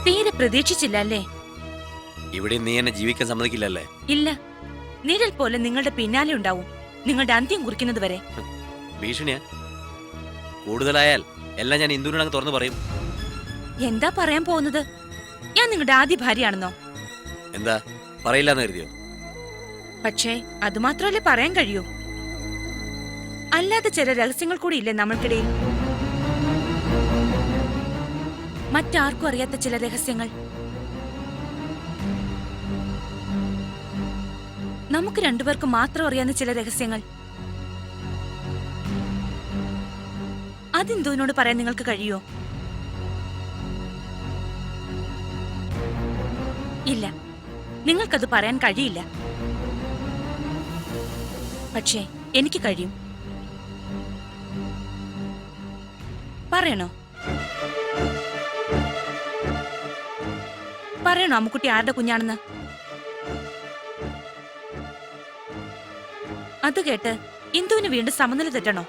തീരെ പ്രതീക്ഷിച്ചില്ല അല്ലേ? ഇവിടെ നീ എന്നെ ജീവിക്കാൻ സമ്മതിക്കില്ലല്ലേ? ഇല്ല, നിഴൽ പോലെ നിങ്ങളുടെ പിന്നാലെ ഉണ്ടാവും, നിങ്ങളുടെ അന്ത്യം കുറിക്കുന്നത് വരെ. ഭീഷണിയാ? കൂടുതലായാൽ എല്ലാം ഞാൻ ഇന്ദുവിനോട് തുറന്നു പറയും. എന്താ പറയാൻ പോകുന്നത്? ഞാൻ നിങ്ങളുടെ ആദ്യ ഭാര്യയാണെന്നോ? എന്താ പറയില്ലെന്ന് കരുതിയോ? പക്ഷേ അതുമാത്രമല്ലേ പറയാൻ കഴിയൂ. അല്ലാതെ ചില രഹസ്യങ്ങൾ കൂടി ഇല്ലേ നമ്മൾക്കിടയിൽ? മറ്റാർക്കും അറിയാത്ത ചില രഹസ്യങ്ങൾ. നമുക്ക് രണ്ടുപേർക്ക് മാത്രം അറിയാവുന്ന ചില രഹസ്യങ്ങൾ. അതെന്തോനോട് പറയാൻ നിങ്ങൾക്ക് കഴിയോ? ഇല്ല, നിങ്ങൾക്കത് പറയാൻ കഴിയില്ല. പക്ഷേ എനിക്ക് കഴിയും. പറയണോ? പറയണോ അമ്മുക്കുട്ടി ആരുടെ കുഞ്ഞാണെന്ന്? അത് കേട്ട് ഇന്ദുവിന് വീണ്ടും സമനില തെറ്റണോ?